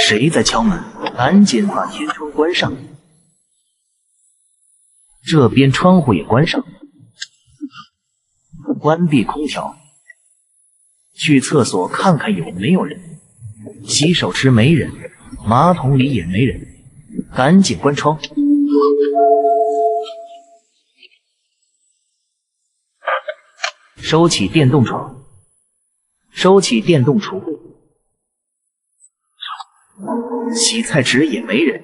谁在敲门？赶紧把天窗关上，这边窗户也关上，关闭空调。去厕所看看有没有人，洗手池没人，马桶里也没人，赶紧关窗。收起电动床，收起电动厨，洗菜池也没人，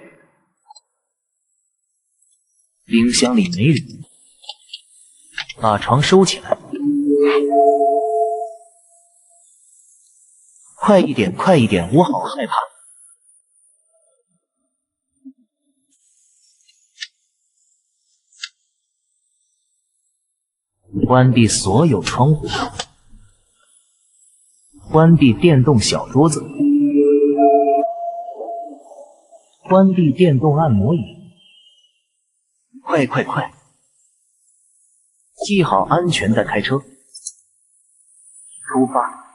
冰箱里没人，把床收起来。快一点，快一点，我好害怕。关闭所有窗户，关闭电动小桌子，关闭电动按摩椅。快快快！系好安全带，开车，出发。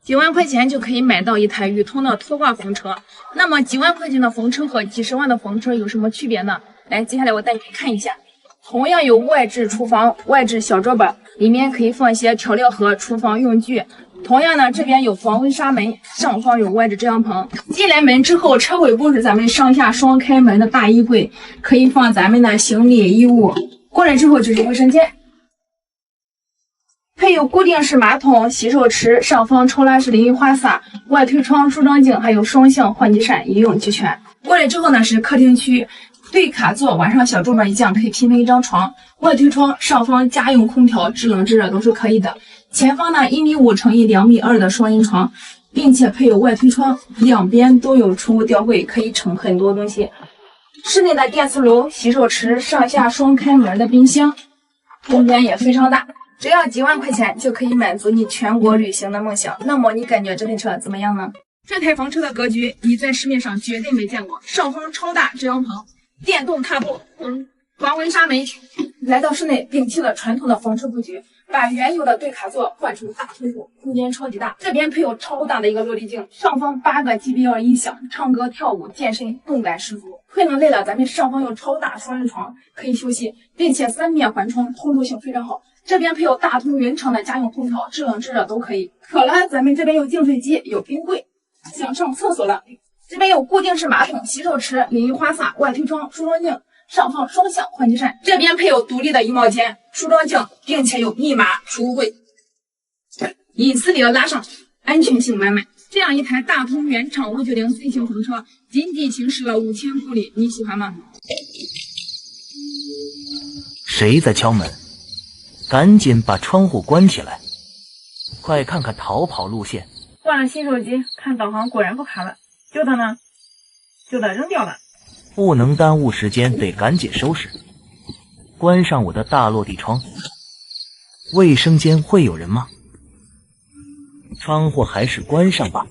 几万块钱就可以买到一台宇通的拖挂风车。那么几万块钱的风车和几十万的风车有什么区别呢？来，接下来我带你看一下。同样有外置厨房、外置小桌板，里面可以放一些调料和厨房用具。同样呢，这边有防温纱门，上方有外置遮阳棚。进来门之后，车尾部是咱们上下双开门的大衣柜，可以放咱们的行李衣物。过来之后就是卫生间。配有固定式马桶、洗手池，上方抽拉式淋浴花洒、外推窗、梳妆镜，还有双向换气扇，一应俱全。过来之后呢是客厅区，对卡座，晚上小桌板一降可以拼成一张床。外推窗，上方家用空调，制冷制热都是可以的。前方呢1.5米乘以2.2米的双人床，并且配有外推窗，两边都有储物吊柜，可以盛很多东西。室内的电磁炉、洗手池、上下双开门的冰箱，空间也非常大。只要几万块钱就可以满足你全国旅行的梦想。那么你感觉这台车怎么样呢？这台房车的格局你在市面上绝对没见过，上方超大遮阳棚，电动踏步，防蚊纱门。来到室内，摒弃了传统的房车布局，把原有的对卡座换成大通铺，空间超级大。这边配有超大的一个落地镜，上方8个 JBL 音响，唱歌、跳舞、健身动感十足。困了累了，咱们上方有超大双人床可以休息，并且3面环窗，通透性非常好。这边配有大通原厂的家用空调，制冷制热都可以。渴了，咱们这边有净水机，有冰柜。想上厕所了，这边有固定式马桶、洗手池、淋浴花洒、外推窗、梳妆镜。上方双向换气扇，这边配有独立的衣帽间、梳妆镜，并且有密码储物柜，隐私里的拉上，安全性满满。这样一台大通原厂590C 型房车，仅仅行驶了5000公里，你喜欢吗？谁在敲门？赶紧把窗户关起来！快看看逃跑路线。换了新手机，看导航果然不卡了。旧的呢？旧的扔掉了。不能耽误时间，得赶紧收拾。关上我的大落地窗。卫生间会有人吗？窗户还是关上吧。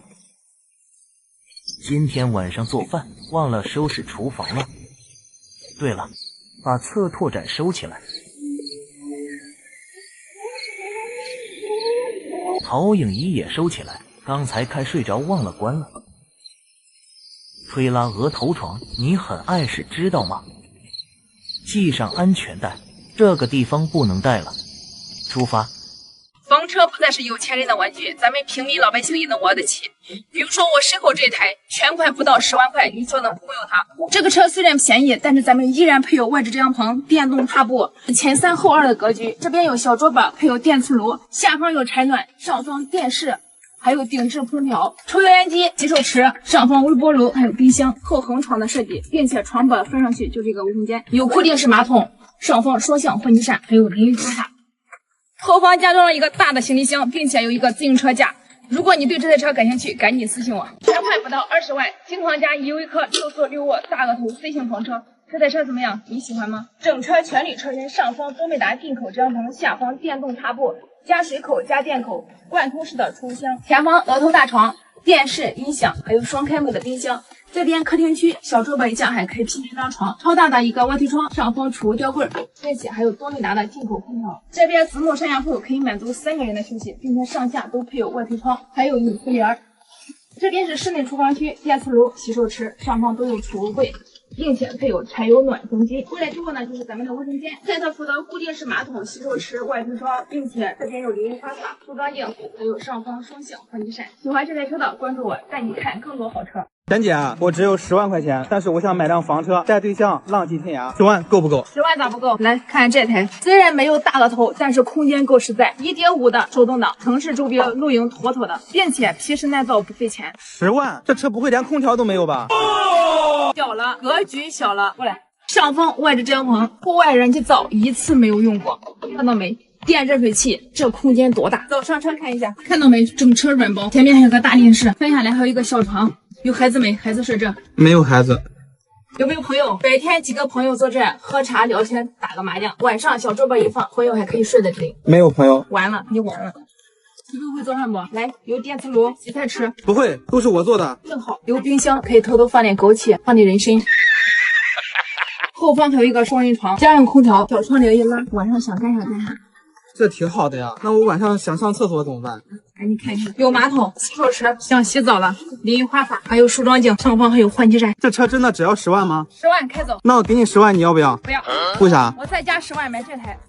今天晚上做饭忘了收拾厨房了。对了，把侧拓展收起来。投影仪也收起来，刚才看睡着忘了关了。推拉额头床，你很碍事知道吗？系上安全带，这个地方不能带了。出发。房车不再是有钱人的玩具，咱们平民老百姓也能玩得起。比如说我身后这台，全款不到10万块，你就能忽悠它。这个车虽然便宜，但是咱们依然配有外置遮阳棚、电动踏步、前3后2的格局。这边有小桌板，配有电磁炉，下方有柴暖，上方电视。还有顶置空调、抽油烟机、洗手池，上方微波炉，还有冰箱，后横床的设计，并且床板翻上去就这个卫生间，有固定式马桶，上方双向换气扇，还有淋浴花洒。后方加装了一个大的行李箱，并且有一个自行车架。如果你对这台车感兴趣，赶紧私信我。全款不到20万，金矿加依维柯6速6卧大额头 C 型房车。这台车怎么样？你喜欢吗？整车全铝车身，上方多美达进口遮阳棚，下方电动踏步，加水口加电口，贯通式的储物箱，前方额头大床、电视、音响，还有双开门的冰箱。这边客厅区小桌板一架，还可以拼成张床，超大的一个外推窗，上方储物吊柜，并且还有多美达的进口空调。这边子母上下铺可以满足3个人的休息，并且上下都配有外推窗，还有隐私帘。这边是室内厨房区，电磁炉、洗手池，上方都有储物柜。并且配有柴油暖风机。过来之后呢，就是咱们的卫生间，再特殊的固定式马桶、洗手池、外推窗，并且这边有淋浴花洒、梳妆镜，还有上方双向换气扇。喜欢这台车的，关注我，带你看更多好车。陈姐，我只有10万块钱，但是我想买辆房车带对象浪迹天涯，10万够不够？10万咋不够？来看这台，虽然没有大额头，但是空间够实在，1.5的手动挡，城市周边露营妥妥的，并且皮实耐造，不费钱。10万，这车不会连空调都没有吧？小了，格局小了。过来，上方外置遮阳棚，户外燃气灶一次没有用过，看到没？电热水器，这空间多大？走上车看一下，看到没？整车软包，前面还有个大电视，翻下来还有一个小床。有孩子没？孩子睡这？没有孩子。有没有朋友？白天几个朋友坐这喝茶聊天，打个麻将，晚上小桌板一放，朋友还可以睡在这里。没有朋友。完了，你完了。你会做饭不？来，有电磁炉，洗菜吃。不会，都是我做的。正好，有冰箱，可以偷偷放点枸杞，放点人参。后方还有一个双人床，家用空调，小窗帘一拉，晚上想干啥干啥。这挺好的呀，那我晚上想上厕所怎么办？赶紧看一下，有马桶、洗手池，想洗澡了，淋浴花洒，还有梳妆镜，上方还有换气扇。这车真的只要10万吗？10万开走。那我给你10万，你要不要？不要。为啥？我再加10万买这台。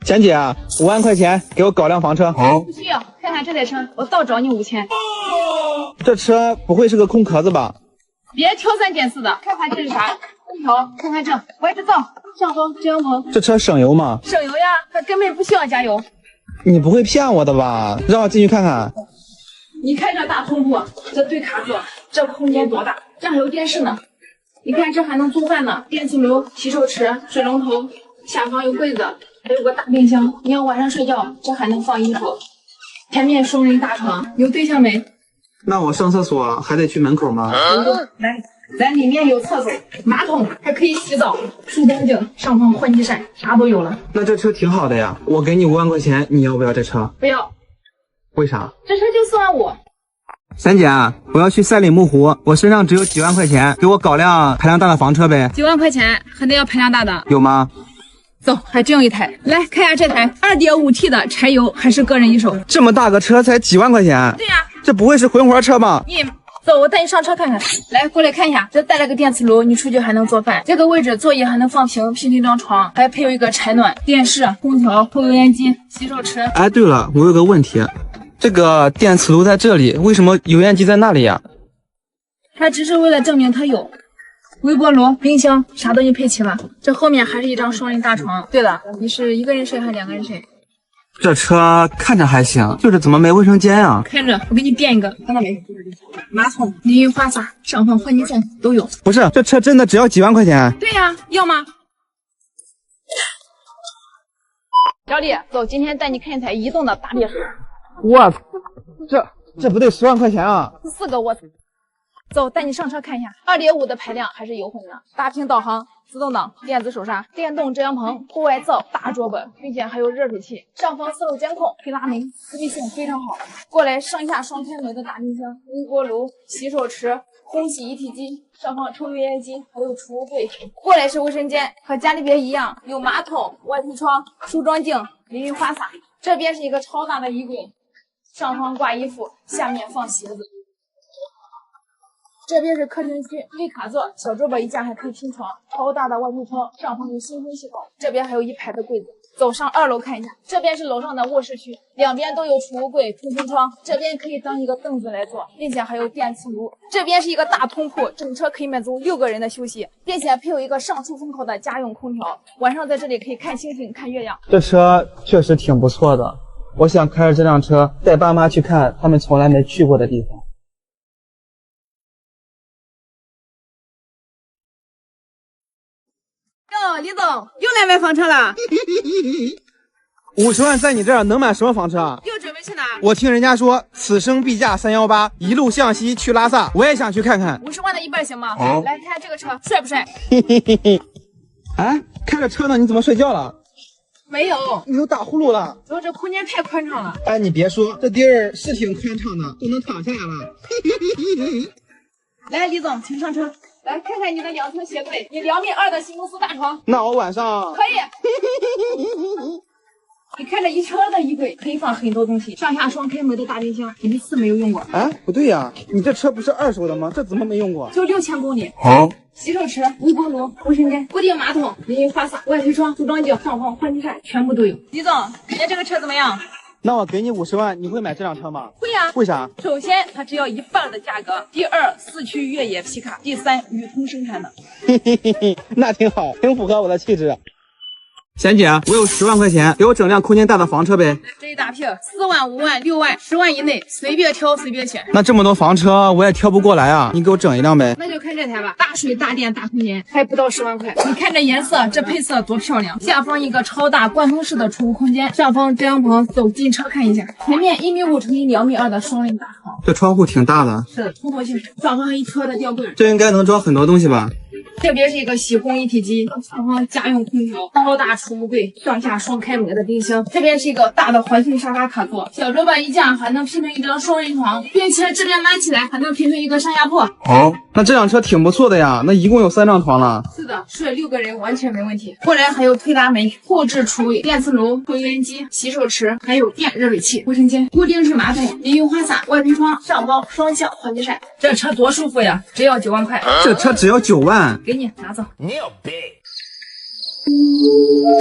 钱姐，5万块钱给我搞辆房车。不需要，看看这台车，我倒找你5000。这车不会是个空壳子吧？别挑三拣四的，看看这是啥？空调，看看这外置灶，上方遮阳棚。这车省油吗？省油呀，它根本不需要加油。你不会骗我的吧？让我进去看看。你看这大通铺，这对卡座，这空间多大？这还有电视呢。你看这还能做饭呢，电磁炉、洗手池、水龙头，下方有柜子，还有个大冰箱。你要晚上睡觉，这还能放衣服。前面双人大床，有对象没？那我上厕所还得去门口吗？来，咱里面有厕所、马桶，还可以洗澡、梳妆镜，上方换气扇，啥都有了。那这车挺好的呀，我给你5万块钱，你要不要这车？不要。为啥？这车就4万5。三姐，我要去赛里木湖，我身上只有几万块钱，给我搞辆排量大的房车呗。9万块钱还得要排量大的，有吗？走，还真有一台。来看一下这台2.5T 的柴油，还是个人一手。这么大个车才几万块钱？对呀，这不会是混活车吧？你走，我带你上车看看。来，过来看一下，这带了个电磁炉，你出去还能做饭。这个位置座椅还能放平，拼成一张床，还配有一个柴暖、电视、空调、抽油烟机、洗手池。哎，对了，我有个问题，这个电磁炉在这里，为什么油烟机在那里呀？它只是为了证明它有。微波炉、冰箱，啥东西配齐了。这后面还是一张双人大床。对了，你是一个人睡还是2个人睡？这车看着还行，就是怎么没卫生间呀？看着，我给你变一个，看到没？马桶、淋浴花洒、上方换气扇都有。不是，这车真的只要几万块钱？对呀，要吗？小李，走，今天带你看一台移动的大别墅。我操，这不得10万块钱啊！4个窝。走，带你上车看一下，2.5的排量还是油混的，大屏导航、自动挡、电子手刹、电动遮阳棚、户外灶、大桌板，并且还有热水器，上方4路监控，推拉门，私密性非常好。过来，上下双开门的大冰箱、微波炉、洗手池、空洗一体机，上方抽油烟机，还有储物柜。过来是卫生间，和家里边一样，有马桶、外推窗、梳妆镜、淋浴花洒。这边是一个超大的衣柜，上方挂衣服，下面放鞋子。这边是客厅区，对卡座，小桌板一架还可以拼床，超大的外推窗，上方有新风系统。这边还有一排的柜子，走上2楼看一下。这边是楼上的卧室区，两边都有储物柜、通风窗，这边可以当一个凳子来坐，并且还有电磁炉。这边是一个大通铺，整车可以满足6个人的休息，并且配有一个上出风口的家用空调，晚上在这里可以看星星、看月亮。这车确实挺不错的，我想开着这辆车带爸妈去看他们从来没去过的地方。哟，李总又来买房车了？50万在你这儿能买什么房车啊？又准备去哪？我听人家说此生必驾318，一路向西去拉萨，我也想去看看。50万的一半行吗？来看这个车，帅不帅？哎，开着车呢，你怎么睡觉了？没有，你都打呼噜了。主要这空间太宽敞了。哎，你别说，这地儿是挺宽敞的，都能躺下来了。来，李总，请上车。来看看你的2层鞋柜，你2.2米的新公司大床。那我晚上可以。你看这一车的衣柜，可以放很多东西，上下双开门的大冰箱，一次没有用过。哎，不对呀，你这车不是2手的吗？这怎么没用过？就6000公里。好。洗手池、微波炉、卫生间、固定马桶、淋浴花洒、外推窗、梳妆镜、上方换气扇全部都有。李总，感觉这个车怎么样？那我给你50万，你会买这辆车吗？会呀。为啥？首先，它只要1半的价格；第二，4驱越野皮卡；第三，宇通生产的。那挺好，挺符合我的气质。贤姐，我有10万块钱，给我整辆空间大的房车呗。这一大批，4万、5万、6万、10万以内，随便挑，随便选。那这么多房车，我也挑不过来啊，你给我整一辆呗。那就看这台吧，大水、大电、大空间，还不到10万块。你看这颜色，这配色多漂亮！下方一个超大贯通式的储物空间，上方遮阳棚。走进车看一下，前面1.5米乘以2.2米的双人大床。这窗户挺大的。是的，突破性。上方还一车的吊柜。这应该能装很多东西吧？这边是一个洗烘一体机，上方家用空调，超大储物柜，上下双开门的冰箱。这边是一个大的环形沙发卡座，小桌板一架还能拼成一张双人床，并且这边拉起来还能拼成一个上下铺。好，那这辆车挺不错的呀，那一共有3张床了。是的，睡6个人完全没问题。过来还有推拉门、后置厨卫、电磁炉、抽油烟机、洗手池，还有电热水器、卫生间、固定式马桶、淋浴花洒、外推窗，上方双向换气扇。这车多舒服呀，只要9万块。这车只要9万。给你拿走。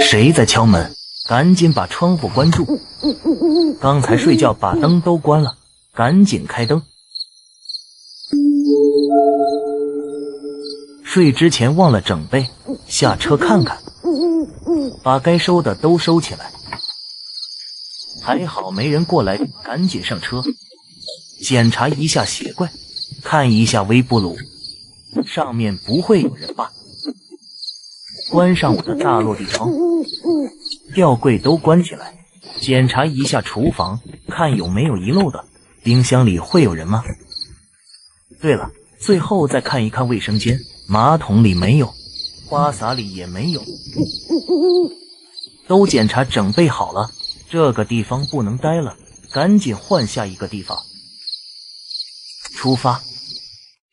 谁在敲门？赶紧把窗户关住！刚才睡觉把灯都关了，赶紧开灯。睡之前忘了整被，下车看看，把该收的都收起来。还好没人过来，赶紧上车，检查一下鞋柜，看一下微波炉，上面不会有人吧？关上我的大落地窗，吊柜都关起来，检查一下厨房，看有没有遗漏的。冰箱里会有人吗？对了，最后再看一看卫生间，马桶里没有，花洒里也没有，都检查整备好了。这个地方不能待了，赶紧换下一个地方。出发。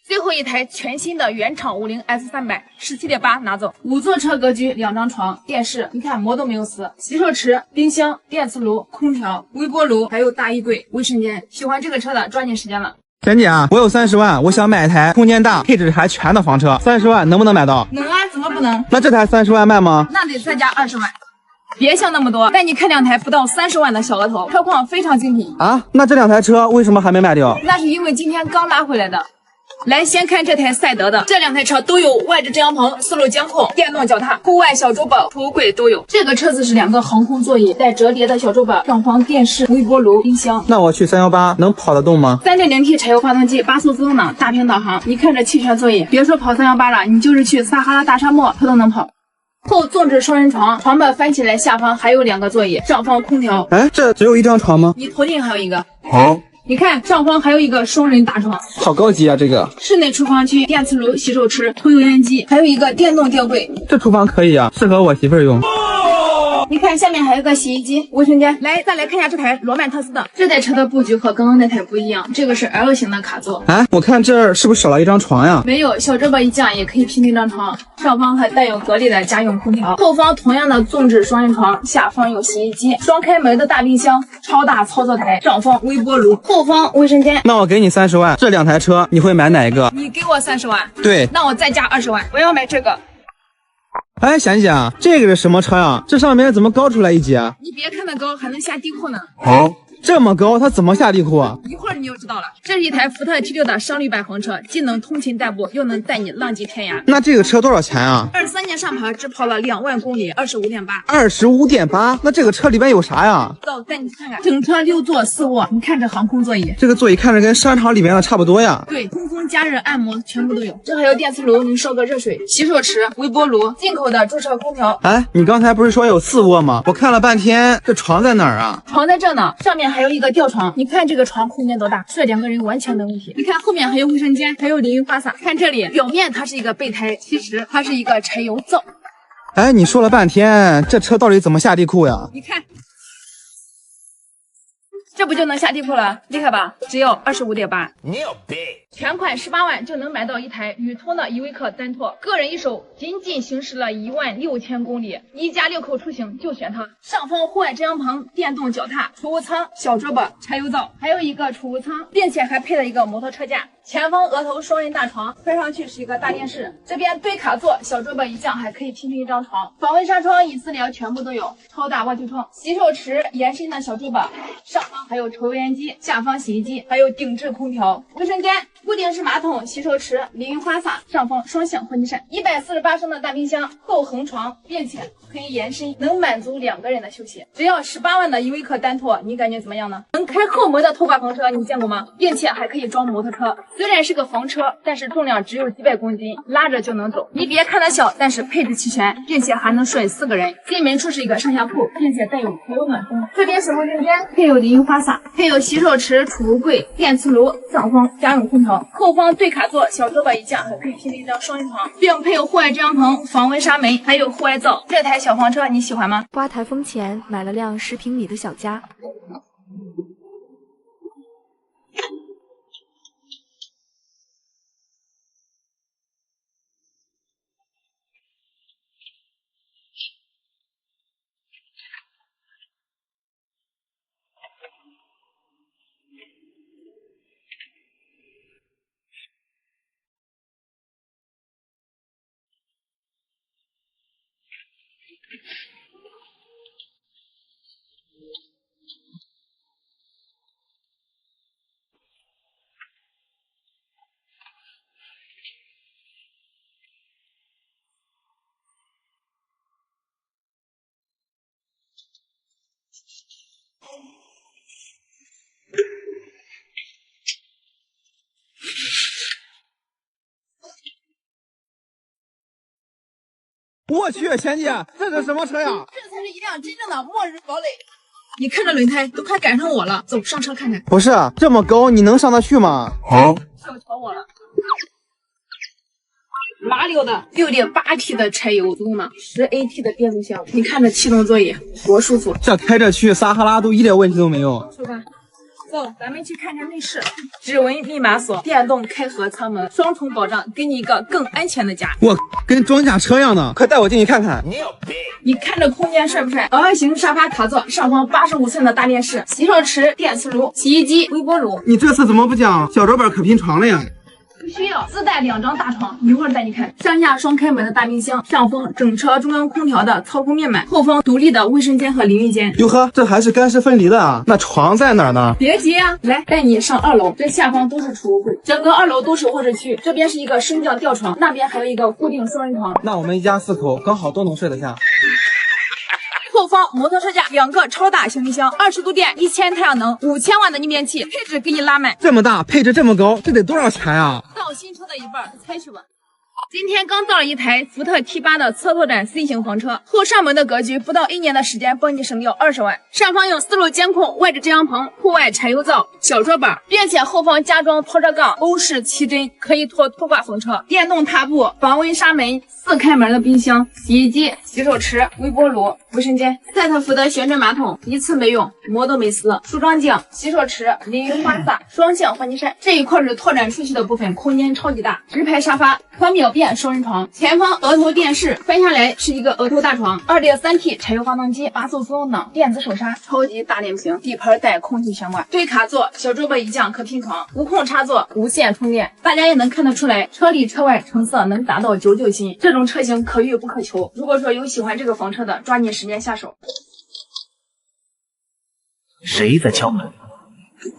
最后一台全新的原厂50 S300 17.8拿走，5座车格局，2张床，电视，你看膜都没有撕，洗手池、冰箱、电磁炉、空调、微波炉，还有大衣柜、卫生间。喜欢这个车的抓紧时间了。贤姐啊，我有30万，我想买一台空间大、配置还全的房车，30万能不能买到？能啊，怎么不能？那这台30万卖吗？那得再加20万。别想那么多，带你看2台不到30万的小额头，车况非常精品啊。那这2台车为什么还没卖掉？那是因为今天刚拉回来的。来，先看这台赛德的，这2台车都有外置遮阳棚、4路监控、电动脚踏、户外小桌板、储物柜都有。这个车子是2个航空座椅带折叠的小桌板，上方电视、微波炉、冰箱。那我去318能跑得动吗？ 3.0T 柴油发动机，8速自动挡，大屏导航。你看这气悬座椅，别说跑318了，你就是去撒哈拉大沙漠，它都能跑。后纵置双人床，床板翻起来，下方还有2个座椅，上方空调。哎，这只有1张床吗？你头顶还有一个。好。你看上方还有一个双人大床，好高级啊！这个室内厨房区，电磁炉、洗手池、抽油烟机，还有一个电动吊柜。这厨房可以啊，适合我媳妇儿用。你看下面还有个洗衣机、卫生间。来，再来看一下这台罗曼特斯的，这台车的布局和刚刚那台不一样，这个是 L 型的卡座。哎，我看这是不是少了1张床呀？没有，小桌板一降也可以拼那张床。上方还带有格力的家用空调，后方同样的纵置双人床，下方有洗衣机，双开门的大冰箱，超大操作台，上方微波炉，后方卫生间。那我给你30万，这2台车你会买哪一个？你给我30万。对，那我再加20万，我要买这个。哎，贤姐，这个是什么车呀？这上面怎么高出来一截？你别看它高，还能下地库呢。好，这么高，它怎么下地库啊？一会儿你就知道了。这是一台福特 T6的商旅版房车，既能通勤代步，又能带你浪迹天涯。那这个车多少钱啊？23年上牌，只跑了2万公里，25.8。25.8？那这个车里边有啥呀？走，带你看看。整车6座4卧，你看这航空座椅，这个座椅看着跟商场里面的差不多呀。对，通风、加热、按摩全部都有。这还有电磁炉，能烧个热水；洗手池、微波炉，进口的驻车空调。哎，你刚才不是说有4卧吗？我看了半天，这床在哪儿啊？床在这呢，上面还有一个吊床。你看这个床空间多大，睡2个人完全没问题。你看后面还有卫生间，还有淋浴花洒。看这里，表面它是一个备胎，其实它是一个柴油灶。哎，你说了半天，这车到底怎么下地库呀？你看，这不就能下地库了，厉害吧？只要25.8，全款18万就能买到一台宇通的依维柯单拓，个人一手，仅仅行驶了16000公里，一家6口出行就选它。上方户外遮阳棚、电动脚踏、储物舱、小桌板、柴油灶，还有一个储物舱，并且还配了一个摩托车架。前方额头双人大床，推上去是一个大电视，这边对卡座，小桌板一降还可以拼成一张床，防蚊纱窗、隐私帘全部都有，超大外推窗，洗手池延伸的小桌板，上方还有抽油烟机，下方洗衣机，还有顶置空调，卫生间。固定式马桶、洗手池、淋浴花洒，上方双向换气扇，148升的大冰箱，后横床，并且可以延伸，能满足2个人的休息。只要18万的依维柯单拓，你感觉怎么样呢？能开后门的拖挂房车，你见过吗？并且还可以装摩托车。虽然是个房车，但是重量只有几百公斤，拉着就能走。你别看它小，但是配置齐全，并且还能睡4个人。进门处是一个上下铺，并且带有柴油暖风。这边是卫生间，配有淋浴花洒，配有洗手池、储物柜、电磁炉，上方家用空调。后方对卡座，小桌板一降，还可以拼成一张双人床，并配有户外遮阳棚、防蚊纱门，还有户外灶。这台小房车你喜欢吗？刮台风前买了辆10平米的小家。我去，贤姐，这是什么车呀？这才是一辆真正的末日堡垒。你看这轮胎都快赶上我了，走上车看看。不是这么高，你能上得去吗？好，小瞧我了。麻溜的 6.8T 的柴油自动挡，10AT 的变速箱，你看这气动座椅多舒服。这开着去撒哈拉都一点问题都没有。是吧？走，咱们去看看内饰。指纹密码锁，电动开合舱门，双重保障，给你一个更安全的家。我跟装甲车一样的，快带我进去看看。你看这空间帅不帅？2型沙发卡座，上方85寸的大电视，洗手池、电磁炉、洗衣机、微波炉。你这次怎么不讲小桌板可拼床了呀？不需要，自带2张大床，一会儿带你看。上下双开门的大冰箱，上风整车中央空调的操控面板，后方独立的卫生间和淋浴间。哟呵，这还是干湿分离的啊！那床在哪儿呢？别急啊，来带你上2楼，这下方都是储物柜，整个2楼都是卧室区，这边是一个升降吊床，那边还有一个固定双人床。那我们一家4口刚好都能睡得下。后方摩托车架2个超大行李箱，20度电，1000太阳能，5000瓦的逆变器，配置给你拉满。这么大，配置这么高，这得多少钱啊？到新车的一半，猜去吧。今天刚到了一台福特 T8 的侧拓展 C 型房车，后上门的格局，不到1年的时间帮你省掉20万。上方有4路监控、外置遮阳棚、户外柴油灶、小桌板，并且后方加装拖车杠、欧式7针，可以拖挂风车、电动踏步、防蚊纱门、4开门的冰箱、洗衣机、洗手池、微波炉、卫生间、赛特福的旋转马桶，一次没用，膜都没撕，梳妆镜、洗手池、淋浴花洒、双向换气扇，这一块是拓展出去的部分，空间超级大，直排沙发。可秒变双人床，前方额头电视，翻下来是一个额头大床，2.3T 柴油发动机，8速自动挡，电子手刹，超级大电瓶，底盘带空气悬挂，对卡座，小桌板一降可拼床，无控插座，无线充电。大家也能看得出来，车里车外成色能达到99新，这种车型可遇不可求。如果说有喜欢这个房车的，抓紧时间下手。谁在敲门？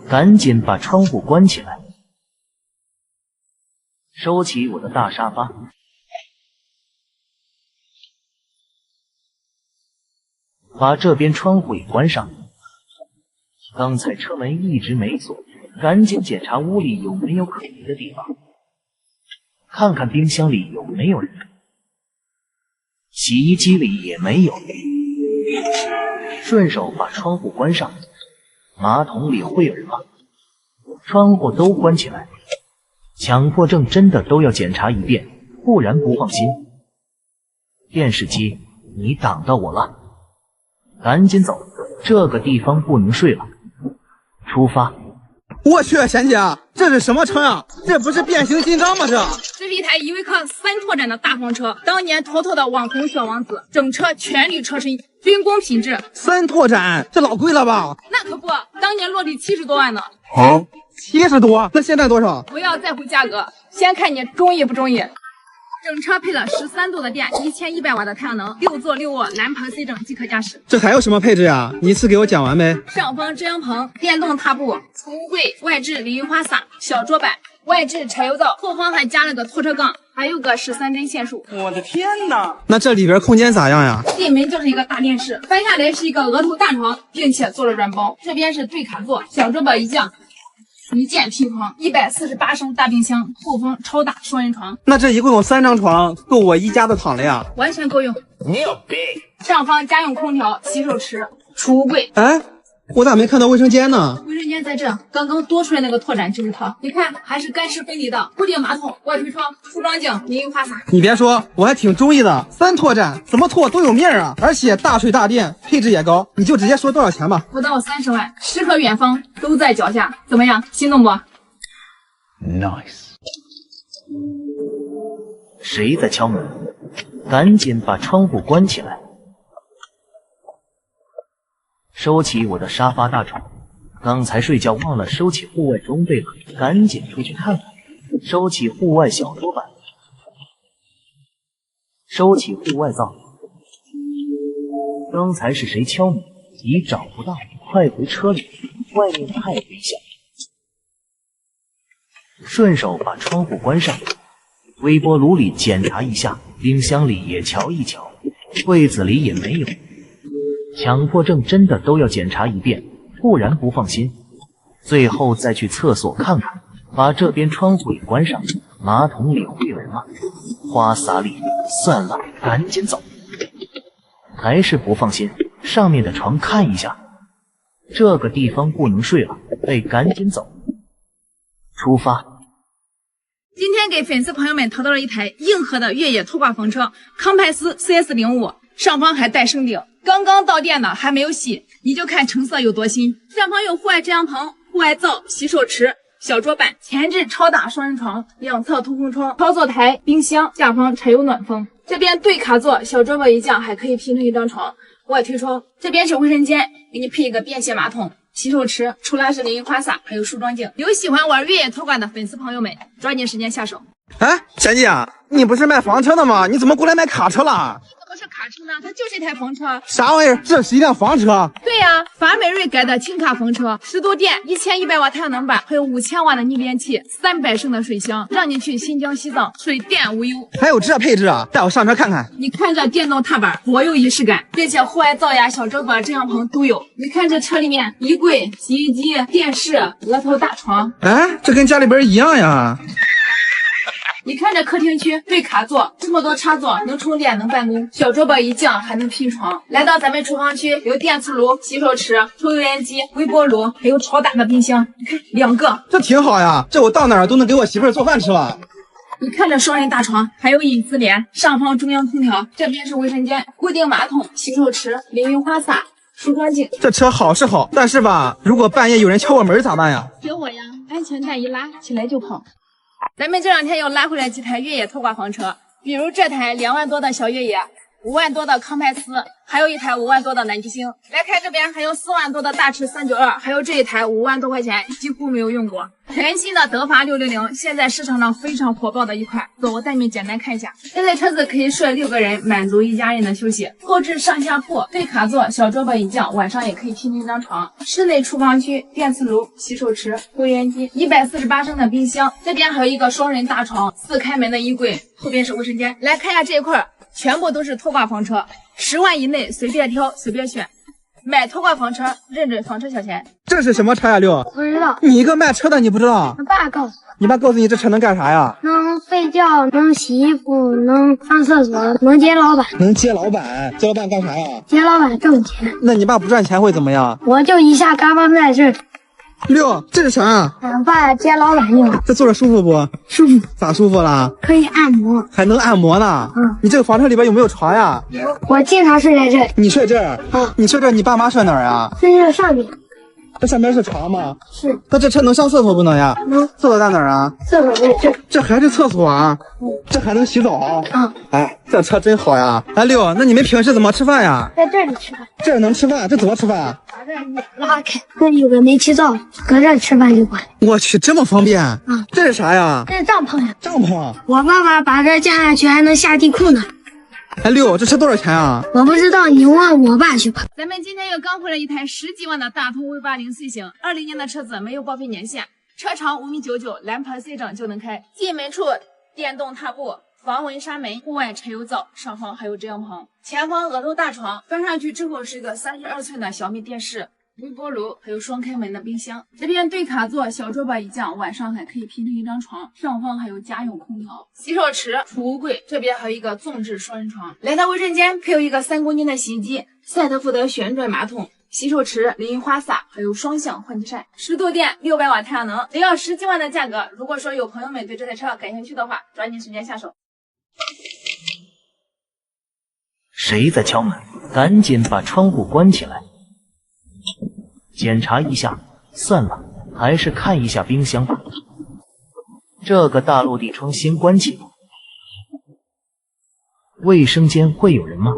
赶紧把窗户关起来。收起我的大沙发，把这边窗户也关上。刚才车门一直没锁，赶紧检查屋里有没有可疑的地方，看看冰箱里有没有人，洗衣机里也没有，顺手把窗户关上。马桶里会有人吗？窗户都关起来。强迫症真的都要检查一遍，不然不放心。电视机，你挡到我了，赶紧走，这个地方不能睡了。出发。我去，贤姐，这是什么车呀？这不是变形金刚吗？这是一台依维柯3拓展的大房车，当年妥妥的网红小王子，整车全铝车身，军工品质。3拓展，这老贵了吧？那可不，当年落地70多万呢。啊，70多？那现在多少？不要在乎价格，先看你中意不中意。整车配了13度的电，1100瓦的太阳能，6座6卧蓝盘 C 整即可驾驶。这还有什么配置呀？你一次给我讲完呗。上方遮阳棚、电动踏步、储物柜、外置淋浴花洒、小桌板、外置柴油灶，后方还加了个拖车杠，还有个13针线束。我的天哪！那这里边空间咋样呀？进门就是一个大电视，翻下来是一个额头大床，并且做了软包。这边是对卡座，小桌板一降。一键拼床，148升大冰箱，后方超大双人床。那这一共有3张床，够我一家子躺了呀？完全够用。你有病！上方家用空调、洗手池、储物柜。哎，我咋没看到卫生间呢？卫生间在这，刚刚多出来那个拓展就是它。你看，还是干湿分离的，固定马桶、外推窗、梳妆镜、淋浴花洒。你别说，我还挺中意的。3拓展，怎么拓都有面啊！而且大水大电，配置也高。你就直接说多少钱吧。不到30万，诗和远方都在脚下，怎么样？心动不 ？Nice。谁在敲门？赶紧把窗户关起来。收起我的沙发大床，刚才睡觉忘了收起户外装备了，赶紧出去看看。收起户外小桌板，收起户外灶。刚才是谁敲门？你找不到，快回车里，外面太危险。顺手把窗户关上，微波炉里检查一下，冰箱里也瞧一瞧，柜子里也没有。强迫症真的都要检查一遍，不然不放心。最后再去厕所看看，把这边窗户也关上。马桶里会有人吗？花洒里，算了，赶紧走。还是不放心，上面的床看一下，这个地方不能睡了，得赶紧走。出发。今天给粉丝朋友们淘到了一台硬核的越野拖挂房车，康派斯 CS05，上方还带升顶。刚刚到店的还没有洗，你就看成色有多新。上方有户外遮阳棚、户外灶、洗手池、小桌板，前置超大双人床，两侧通风窗，操作台、冰箱，下方柴油暖风。这边对卡座，小桌板一降，还可以拼成一张床。外推窗，这边是卫生间，给你配一个便携马桶。洗手池、出拉式淋浴花洒，还有梳妆镜。有喜欢玩越野拖挂的粉丝朋友们，抓紧时间下手。哎，贤姐，你不是卖房车的吗？你怎么过来卖卡车了？不是卡车呢，它就是一台房车。啥玩意儿？这是一辆房车？对呀，法美瑞改的轻卡房车，10度电，1100瓦太阳能板，还有5000瓦的逆变器，300升的水箱，让你去新疆西藏水电无忧。还有这配置啊？带我上车看看。你看这电动踏板，多有仪式感，并且户外灶呀、小桌板、遮阳棚都有。你看这车里面，衣柜、洗衣机、电视、额头大床。哎，这跟家里边一样呀。你看这客厅区对卡座，这么多插座，能充电能办公，小桌板一降还能拼床。来到咱们厨房区，有电磁炉、洗手池、抽油烟机、微波炉，还有超大的冰箱，你看2个，这挺好呀，这我到哪儿都能给我媳妇儿做饭吃了。你看这双人大床，还有隐私帘，上方中央空调，这边是卫生间，固定马桶、洗手池、淋浴花洒、梳妆镜。这车好是好，但是吧，如果半夜有人敲我门咋办呀？学我呀，安全带一拉，起来就跑。咱们这2天又拉回来几台越野拖挂房车，比如这台2万多的小越野，5万多的康派斯，还有一台5万多的南极星。来看这边还有4万多的大驰392，还有这一台5万多块钱，几乎没有用过。全新的德法600，现在市场上非常火爆的一款。走，我带你们简单看一下。这台车子可以睡6个人，满足一家人的休息。后置上下铺，对卡座，小桌板一降，晚上也可以拼成一张床。室内厨房区，电磁炉、洗手池、抽油烟机，148升的冰箱。这边还有一个双人大床，4开门的衣柜，后边是卫生间。来看一下这一块，全部都是拖挂房车，10万以内随便挑随便选。买拖挂房车，认准房车小钱。这是什么车呀，六？不知道，你一个卖车的，你不知道？我爸告诉我，你爸告诉你这车能干啥呀？能睡觉，能洗衣服，能上厕所，能接老板。能接老板？接老板干啥呀？接老板挣钱。那你爸不赚钱会怎么样？我就一下嘎巴在这儿。六，这是啥呀？俺爸接老板用。这坐着舒服不？舒服。咋舒服了？可以按摩。还能按摩呢？你这个房车里边有没有床呀？我经常睡在这儿。你睡这儿？你睡这儿，你爸妈睡哪儿呀？睡这上面。这上面是床吗？是。那这车能上厕所不能呀？能。厕所在哪儿啊？厕所在这儿。这还是厕所啊？这还能洗澡？哎，这车真好呀！哎，六，那你们平时怎么吃饭呀？在这里吃饭。这儿能吃饭？这怎么吃饭？把这一拉开，这有个煤气灶，搁这吃饭就管。我去，这么方便！这是啥呀？这是帐篷呀。帐篷。我爸爸把这架下去还能下地库呢。哎，六，这车多少钱啊？我不知道，你问我爸去吧。咱们今天又刚回来一台10几万的大通 V80 C 型，20年的车子，没有报废年限，车长5.99米，蓝牌 C 整就能开。进门处电动踏步，防蚊纱门，户外柴油灶，上方还有遮阳棚，前方额头大床，翻上去之后是一个32寸的小米电视。微波炉，还有双开门的冰箱。这边对卡座，小桌板一降，晚上还可以拼成一张床。上方还有家用空调、洗手池、储物柜，这边还有一个纵置双人床。来到卫生间，配有一个3公斤的洗衣机，赛特福德旋转马桶、洗手池、淋浴花洒，还有双向换气扇。10度电，600瓦太阳能，只要10几万的价格。如果说有朋友们对这台车感兴趣的话，抓紧时间下手。谁在敲门？赶紧把窗户关起来。检查一下，算了，还是看一下冰箱吧。这个大落地窗先关起。卫生间会有人吗？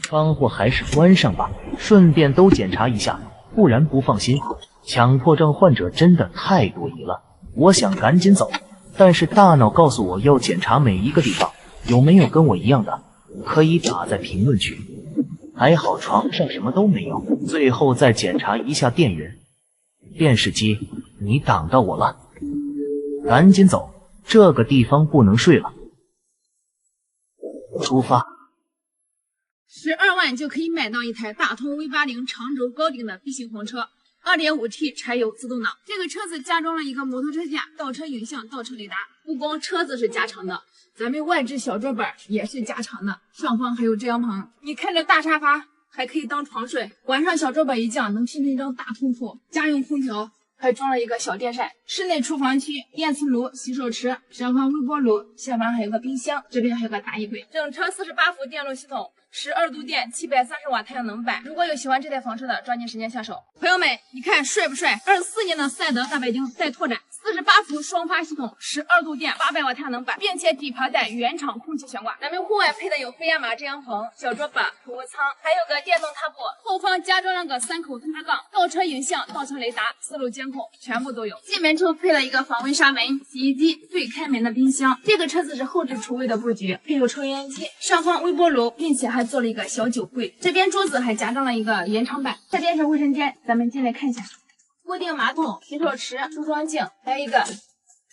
窗户还是关上吧，顺便都检查一下，不然不放心。强迫症患者真的太多疑了，我想赶紧走，但是大脑告诉我要检查每一个地方，有没有跟我一样的，可以打在评论区。还好床上什么都没有，最后再检查一下电源。电视机，你挡到我了，赶紧走，这个地方不能睡了。出发。12万就可以买到一台大通 V80 长轴高顶的 B 型房车， 2.5T 柴油自动挡。这个车子加装了一个摩托车架、倒车影像、倒车雷达。不光车子是加长的，咱们外置小桌板也是加长的，上方还有遮阳棚。你看这大沙发还可以当床睡，晚上小桌板一降能拼成一张大通铺。家用空调，还装了一个小电扇。室内厨房区、电磁炉、洗手池、上方微波炉，下方还有个冰箱，这边还有个大衣柜。整车48伏电路系统，12度电，730瓦太阳能板。如果有喜欢这台房车的，抓紧时间下手。朋友们，你看帅不帅？24年的赛德大白鲸带拓展。48伏双发系统，12度电，800瓦太阳能板，并且底盘带原厂空气悬挂。咱们户外配的有飞亚马遮阳棚、小桌板、储物舱，还有个电动踏坡。后方加装了个3口推拉杠，倒车影像、倒车雷达、4路监控全部都有。进门处配了一个防蚊纱门、洗衣机、对开门的冰箱。这个车子是后置厨卫的布局，配有抽烟机、上方微波炉，并且还做了一个小酒柜。这边桌子还加装了一个延长板。这边是卫生间，咱们进来看一下。固定马桶、洗手池、梳妆镜，还有一个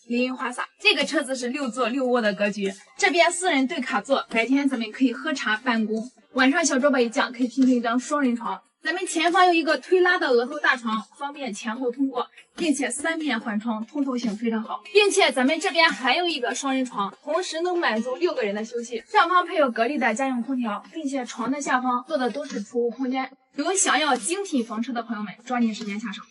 淋浴花洒。这个车子是6座6卧的格局，这边4人对卡座，白天咱们可以喝茶办公，晚上小桌板一降，可以拼成一张双人床。咱们前方有一个推拉的额头大床，方便前后通过，并且3面环窗，通透性非常好。并且咱们这边还有一个双人床，同时能满足6个人的休息。上方配有格力的家用空调，并且床的下方做的都是储物空间。有想要精品房车的朋友们，抓紧时间下手。